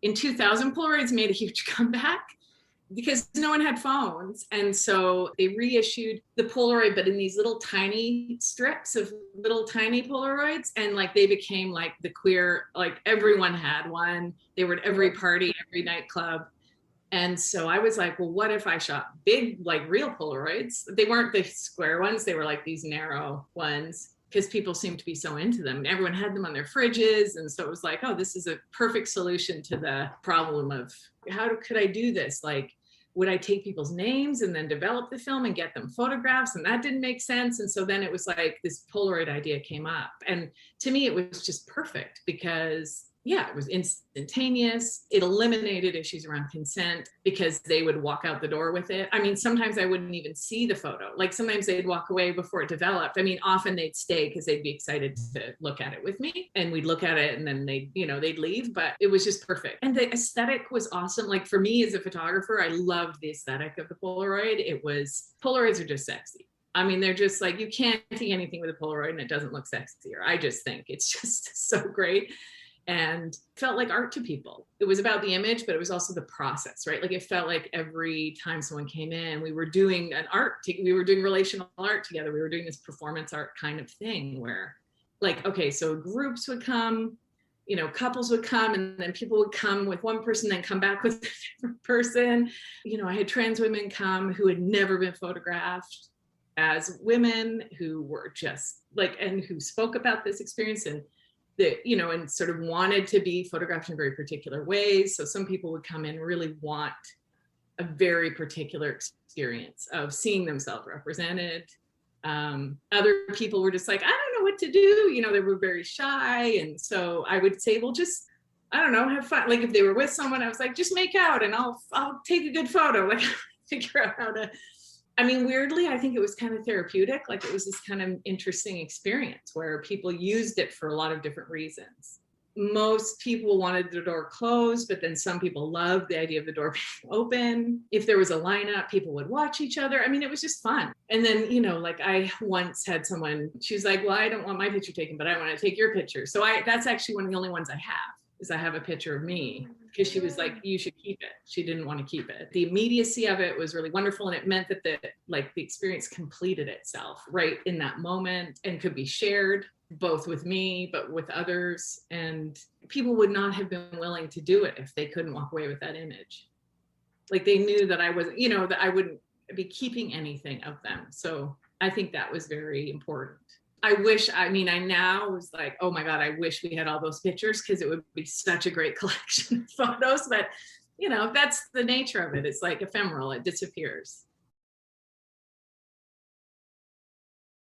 In 2000, Polaroids made a huge comeback because no one had phones. And so they reissued the Polaroid, but in these little tiny strips of little tiny Polaroids. And like they became like the queer, like everyone had one. They were at every party, every nightclub. And so I was like, well, what if I shot big, like real Polaroids? They weren't the square ones, they were like these narrow ones, because people seemed to be so into them. Everyone had them on their fridges. And so it was like, oh, this is a perfect solution to the problem of how could I do this? Like, would I take people's names and then develop the film and get them photographs? And that didn't make sense. And so then it was like this Polaroid idea came up. And to me, it was just perfect because yeah, it was instantaneous. It eliminated issues around consent because they would walk out the door with it. I mean, sometimes I wouldn't even see the photo. Like sometimes they'd walk away before it developed. I mean, often they'd stay because they'd be excited to look at it with me, and we'd look at it and then they'd leave, but it was just perfect. And the aesthetic was awesome. Like for me as a photographer, I loved the aesthetic of the Polaroid. Polaroids are just sexy. I mean, they're just like, you can't take anything with a Polaroid and it doesn't look sexier. I just think it's just so great. And felt like art to people. It was about the image, but it was also the process, right? Like it felt like every time someone came in, we were doing we were doing relational art together. We were doing this performance art kind of thing where like, okay, so groups would come, couples would come, and then people would come with one person, then come back with a different person. I had trans women come who had never been photographed as women, who were just like, and who spoke about this experience and and sort of wanted to be photographed in very particular ways. So some people would come in really want a very particular experience of seeing themselves represented. Other people were just like, I don't know what to do. They were very shy. And so I would say, well, just, I don't know, have fun. Like if they were with someone, I was like, just make out and I'll take a good photo. Like figure out how to, weirdly, I think it was kind of therapeutic. Like it was this kind of interesting experience where people used it for a lot of different reasons. Most people wanted the door closed, but then some people loved the idea of the door being open. If there was a lineup, people would watch each other. It was just fun. And then, like I once had someone, she was like, well, I don't want my picture taken, but I want to take your picture. So that's actually one of the only ones I have a picture of me, because she was like, you should keep it. She didn't want to keep it. The immediacy of it was really wonderful. And it meant that the experience completed itself right in that moment and could be shared both with me, but with others. And people would not have been willing to do it if they couldn't walk away with that image. Like they knew that I wasn't, that I wouldn't be keeping anything of them. So I think that was very important. I now was like, oh my God, I wish we had all those pictures because it would be such a great collection of photos. But, that's the nature of it. It's like ephemeral, it disappears.